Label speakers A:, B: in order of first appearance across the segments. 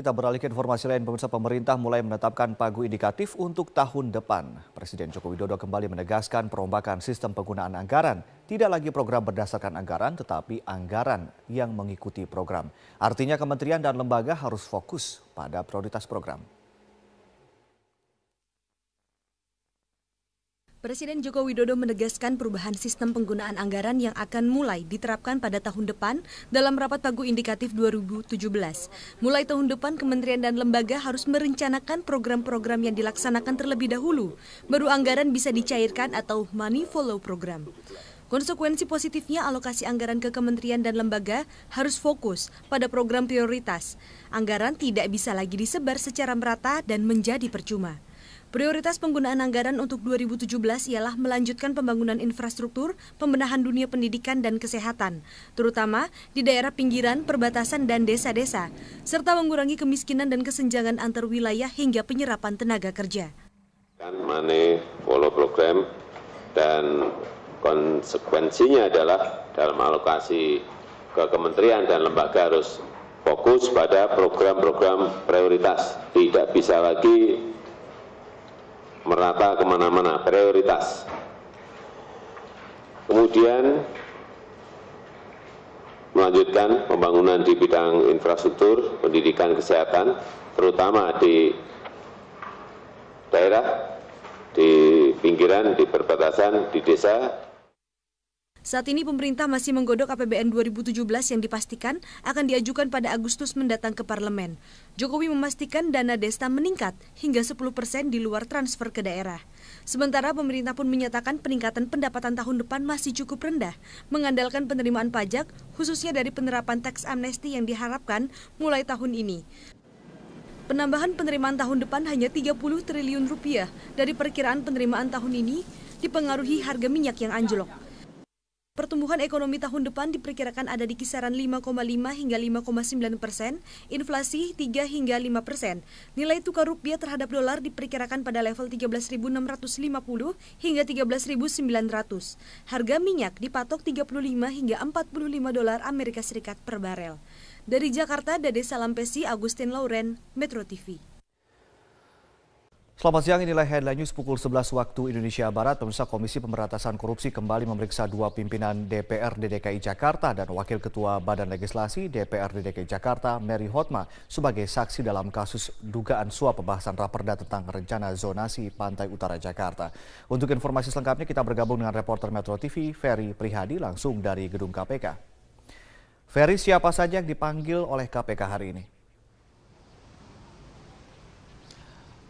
A: Kita beralih ke informasi lain, pemirsa. Pemerintah mulai menetapkan pagu indikatif untuk tahun depan. Presiden Joko Widodo kembali menegaskan perombakan sistem penggunaan anggaran. Tidak lagi program berdasarkan anggaran, tetapi anggaran yang mengikuti program. Artinya kementerian dan lembaga harus fokus pada prioritas program.
B: Presiden Joko Widodo menegaskan perubahan sistem penggunaan anggaran yang akan mulai diterapkan pada tahun depan dalam rapat pagu indikatif 2017. Mulai tahun depan, kementerian dan lembaga harus merencanakan program-program yang dilaksanakan terlebih dahulu, baru anggaran bisa dicairkan atau money follow program. Konsekuensi positifnya, alokasi anggaran ke kementerian dan lembaga harus fokus pada program prioritas. Anggaran tidak bisa lagi disebar secara merata dan menjadi percuma. Prioritas penggunaan anggaran untuk 2017 ialah melanjutkan pembangunan infrastruktur, pembenahan dunia pendidikan dan kesehatan, terutama di daerah pinggiran, perbatasan, dan desa-desa, serta mengurangi kemiskinan dan kesenjangan antar wilayah hingga penyerapan tenaga kerja.
C: Money follow program, dan konsekuensinya adalah dalam alokasi ke kementerian dan lembaga harus fokus pada program-program prioritas, tidak bisa lagi merata kemana-mana, prioritas. Kemudian melanjutkan pembangunan di bidang infrastruktur, pendidikan, kesehatan, terutama di daerah, di pinggiran, di perbatasan, di desa.
B: Saat ini pemerintah masih menggodok APBN 2017 yang dipastikan akan diajukan pada Agustus mendatang ke parlemen. Jokowi memastikan dana desa meningkat hingga 10% di luar transfer ke daerah. Sementara pemerintah pun menyatakan peningkatan pendapatan tahun depan masih cukup rendah, mengandalkan penerimaan pajak khususnya dari penerapan tax amnesty yang diharapkan mulai tahun ini. Penambahan penerimaan tahun depan hanya 30 triliun rupiah dari perkiraan penerimaan tahun ini dipengaruhi harga minyak yang anjlok. Pertumbuhan ekonomi tahun depan diperkirakan ada di kisaran 5,5 hingga 5,9%, inflasi 3 hingga 5%. Nilai tukar rupiah terhadap dolar diperkirakan pada level 13.650 hingga 13.900. Harga minyak dipatok 35 hingga 45 dolar Amerika Serikat per barel. Dari Jakarta, Dade Salampesi, Agustin Lauren, Metro TV.
A: Selamat siang, inilah Headline News pukul 11 waktu Indonesia Barat. Pemirsa, Komisi Pemberantasan Korupsi kembali memeriksa dua pimpinan DPRD DKI Jakarta dan Wakil Ketua Badan Legislasi DPRD DKI Jakarta, Mary Hotma, sebagai saksi dalam kasus dugaan suap pembahasan Raperda tentang rencana zonasi Pantai Utara Jakarta. Untuk informasi selengkapnya kita bergabung dengan reporter Metro TV, Ferry Prihadi, langsung dari Gedung KPK. Ferry, siapa saja yang dipanggil oleh KPK hari ini?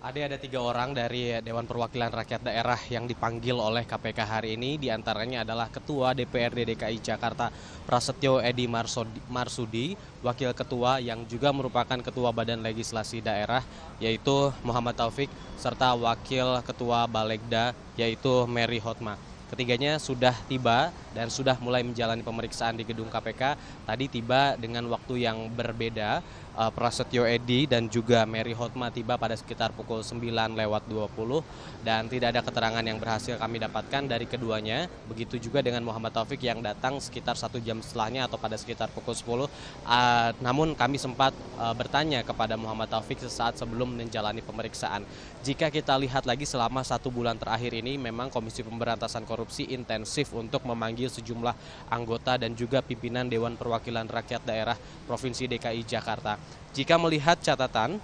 D: Ada 3 orang dari Dewan Perwakilan Rakyat Daerah yang dipanggil oleh KPK hari ini. Di antaranya adalah Ketua DPRD DKI Jakarta Prasetyo Edy Marsudi, Wakil Ketua yang juga merupakan Ketua Badan Legislasi Daerah yaitu Muhammad Taufik, serta Wakil Ketua Balegda yaitu Mary Hotma. Ketiganya sudah tiba dan sudah mulai menjalani pemeriksaan di gedung KPK. Tadi tiba dengan waktu yang berbeda. Prasetyo Edy dan juga Mary Hotma tiba pada sekitar pukul 9:20 dan tidak ada keterangan yang berhasil kami dapatkan dari keduanya. Begitu juga dengan Muhammad Taufik yang datang sekitar 1 jam setelahnya atau pada sekitar pukul 10. Namun kami sempat bertanya kepada Muhammad Taufik sesaat sebelum menjalani pemeriksaan. Jika kita lihat lagi selama 1 bulan terakhir ini memang Komisi Pemberantasan Korupsi intensif untuk memanggil sejumlah anggota dan juga pimpinan Dewan Perwakilan Rakyat Daerah Provinsi DKI Jakarta. Jika melihat catatan,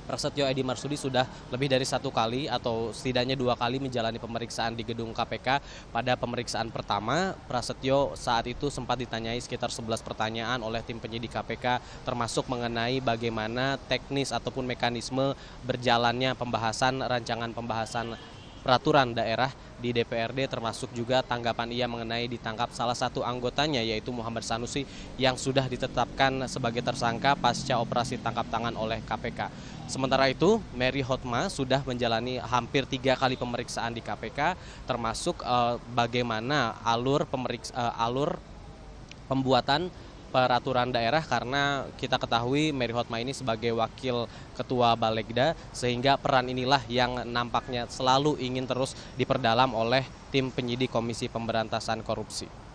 D: Prasetyo Edy Marsudi sudah lebih dari 1 kali atau setidaknya 2 kali menjalani pemeriksaan di gedung KPK. Pada pemeriksaan pertama, Prasetyo saat itu sempat ditanyai sekitar 11 pertanyaan oleh tim penyidik KPK, termasuk mengenai bagaimana teknis ataupun mekanisme berjalannya pembahasan rancangan pembahasan peraturan daerah di DPRD, termasuk juga tanggapan ia mengenai ditangkap salah satu anggotanya yaitu Muhammad Sanusi yang sudah ditetapkan sebagai tersangka pasca operasi tangkap tangan oleh KPK. Sementara itu, Mary Hotma sudah menjalani hampir 3 kali pemeriksaan di KPK, termasuk bagaimana alur pembuatan peraturan daerah, karena kita ketahui Mary Hotma ini sebagai Wakil Ketua Balegda, sehingga peran inilah yang nampaknya selalu ingin terus diperdalam oleh tim penyidik Komisi Pemberantasan Korupsi.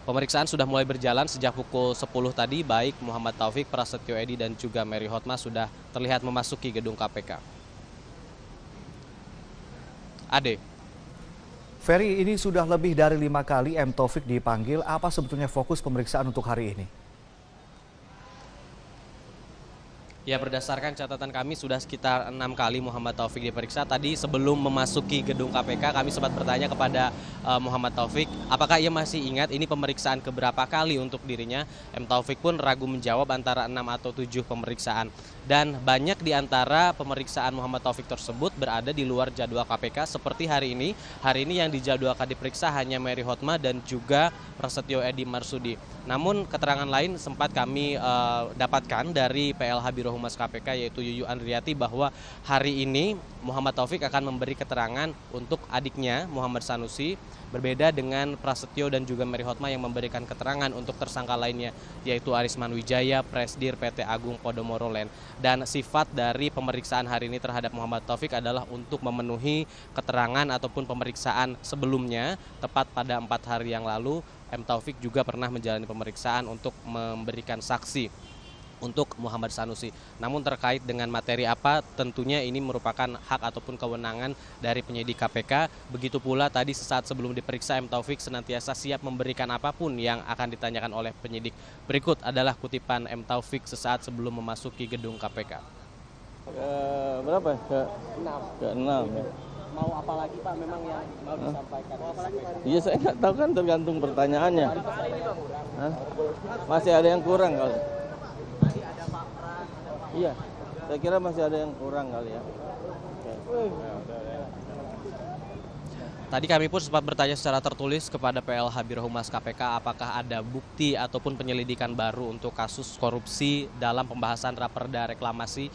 D: Pemeriksaan sudah mulai berjalan sejak pukul 10 tadi, baik Muhammad Taufik, Prasetyo Edy, dan juga Mary Hotma sudah terlihat memasuki gedung KPK. Ade.
A: Ferry, ini sudah lebih dari 5 kali M. Taufik dipanggil. Apa sebetulnya fokus pemeriksaan untuk hari ini?
D: Ya, berdasarkan catatan kami sudah sekitar 6 kali Muhammad Taufik diperiksa. Tadi sebelum memasuki gedung KPK kami sempat bertanya kepada Muhammad Taufik apakah ia masih ingat ini pemeriksaan keberapa kali untuk dirinya. M. Taufik pun ragu menjawab antara 6 atau 7 pemeriksaan. Dan banyak di antara pemeriksaan Muhammad Taufik tersebut berada di luar jadwal KPK seperti hari ini. Hari ini yang dijadwalkan diperiksa hanya Mary Hotma dan juga Prasetyo Edy Marsudi. Namun keterangan lain sempat kami dapatkan dari PLH Biro Humas KPK yaitu Yuyu Andriati bahwa hari ini Muhammad Taufik akan memberi keterangan untuk adiknya Muhammad Sanusi, berbeda dengan Prasetyo dan juga Mary Hotma yang memberikan keterangan untuk tersangka lainnya yaitu Arisman Wijaya, Presdir PT Agung Podomoro Land. Dan sifat dari pemeriksaan hari ini terhadap Muhammad Taufik adalah untuk memenuhi keterangan ataupun pemeriksaan sebelumnya. Tepat pada 4 hari yang lalu M. Taufik juga pernah menjalani pemeriksaan untuk memberikan saksi untuk Muhammad Sanusi. Namun terkait dengan materi apa, tentunya ini merupakan hak ataupun kewenangan dari penyidik KPK. Begitu pula tadi sesaat sebelum diperiksa M. Taufik senantiasa siap memberikan apapun yang akan ditanyakan oleh penyidik. Berikut adalah kutipan M. Taufik sesaat sebelum memasuki gedung KPK.
E: Berapa? Ke-6 ya.
D: Mau apa lagi Pak memang yang mau disampaikan?
E: Iya, saya nggak tahu, kan tergantung pertanyaannya. Masih ada yang kurang kali. Iya, saya kira masih ada yang kurang kali ya.
D: Tadi kami pun sempat bertanya secara tertulis kepada PLH Biro Humas KPK apakah ada bukti ataupun penyelidikan baru untuk kasus korupsi dalam pembahasan Raperda reklamasi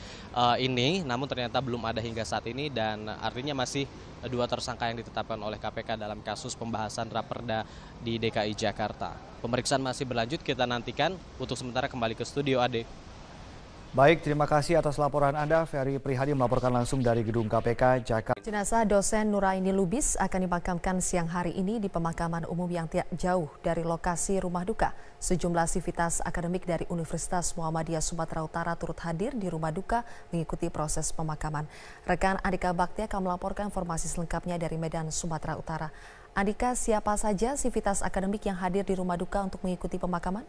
D: ini, namun ternyata belum ada hingga saat ini dan artinya masih 2 tersangka yang ditetapkan oleh KPK dalam kasus pembahasan Raperda di DKI Jakarta. Pemeriksaan masih berlanjut, kita nantikan. Untuk sementara kembali ke studio, Ade.
A: Baik, terima kasih atas laporan Anda. Ferry Prihadi melaporkan langsung dari gedung KPK Jakarta.
F: Jenazah dosen Nuraini Lubis akan dimakamkan siang hari ini di pemakaman umum yang tidak jauh dari lokasi rumah duka. Sejumlah sivitas akademik dari Universitas Muhammadiyah Sumatera Utara turut hadir di rumah duka mengikuti proses pemakaman. Rekan Andika Bakti akan melaporkan informasi selengkapnya dari Medan, Sumatera Utara. Andika, siapa saja sivitas akademik yang hadir di rumah duka untuk mengikuti pemakaman?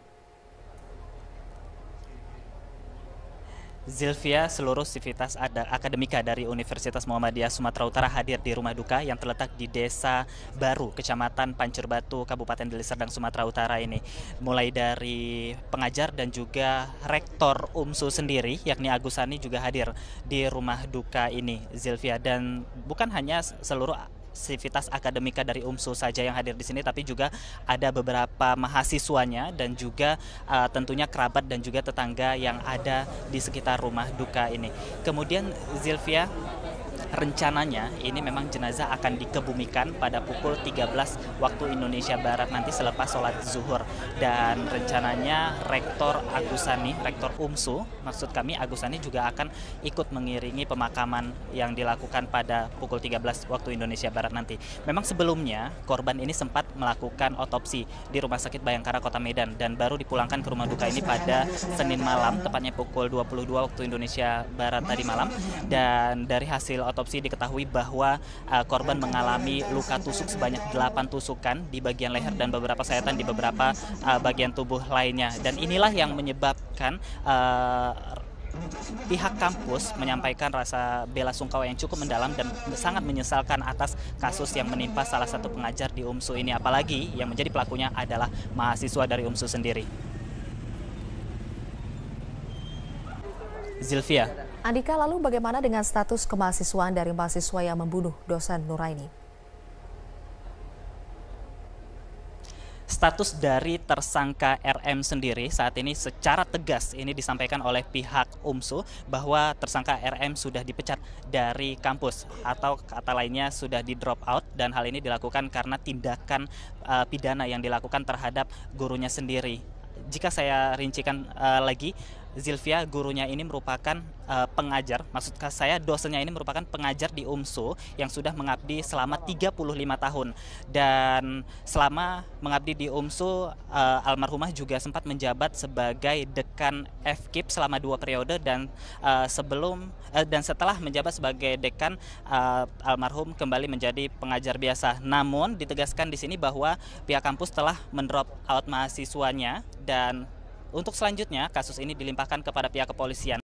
G: Zilvia, seluruh sivitas akademika dari Universitas Muhammadiyah Sumatera Utara hadir di rumah duka yang terletak di Desa Baru, Kecamatan Pancur Batu, Kabupaten Deli Serdang, Sumatera Utara ini. Mulai dari pengajar dan juga rektor UMSU sendiri, yakni Agus Sani juga hadir di rumah duka ini, Zilvia. Dan bukan hanya seluruh sivitas akademika dari UMSU saja yang hadir di sini, tapi juga ada beberapa mahasiswanya dan juga tentunya kerabat dan juga tetangga yang ada di sekitar rumah duka ini. Kemudian Zilvia, rencananya ini memang jenazah akan dikebumikan pada pukul 13 waktu Indonesia Barat nanti selepas sholat zuhur. Dan rencananya Rektor Agus Sani, Rektor UMSU, maksud kami Agus Sani juga akan ikut mengiringi pemakaman yang dilakukan pada pukul 13 waktu Indonesia Barat nanti. Memang sebelumnya korban ini sempat melakukan otopsi di Rumah Sakit Bayangkara Kota Medan dan baru dipulangkan ke rumah duka ini pada Senin malam, tepatnya pukul 22 waktu Indonesia Barat tadi malam. Dan dari hasil otopsi diketahui bahwa korban mengalami luka tusuk sebanyak 8 tusukan di bagian leher dan beberapa sayatan di beberapa bagian tubuh lainnya. Dan inilah yang menyebabkan pihak kampus menyampaikan rasa bela sungkawa yang cukup mendalam dan sangat menyesalkan atas kasus yang menimpa salah satu pengajar di UMSU ini, apalagi yang menjadi pelakunya adalah mahasiswa dari UMSU sendiri. Zilvia.
F: Andika, lalu bagaimana dengan status kemahasiswaan dari mahasiswa yang membunuh dosen Nuraini?
G: Status dari tersangka RM sendiri saat ini secara tegas ini disampaikan oleh pihak UMSU bahwa tersangka RM sudah dipecat dari kampus atau kata lainnya sudah di drop out, dan hal ini dilakukan karena tindakan pidana yang dilakukan terhadap gurunya sendiri. Jika saya rincikan lagi, Zilvia, gurunya ini merupakan pengajar, maksud saya dosennya ini merupakan pengajar di UMSU yang sudah mengabdi selama 35 tahun. Dan selama mengabdi di UMSU, almarhumah juga sempat menjabat sebagai dekan FKIP selama 2 periode, dan setelah menjabat sebagai dekan, almarhum kembali menjadi pengajar biasa. Namun ditegaskan di sini bahwa pihak kampus telah mendrop out mahasiswanya, dan untuk selanjutnya kasus ini dilimpahkan kepada pihak kepolisian.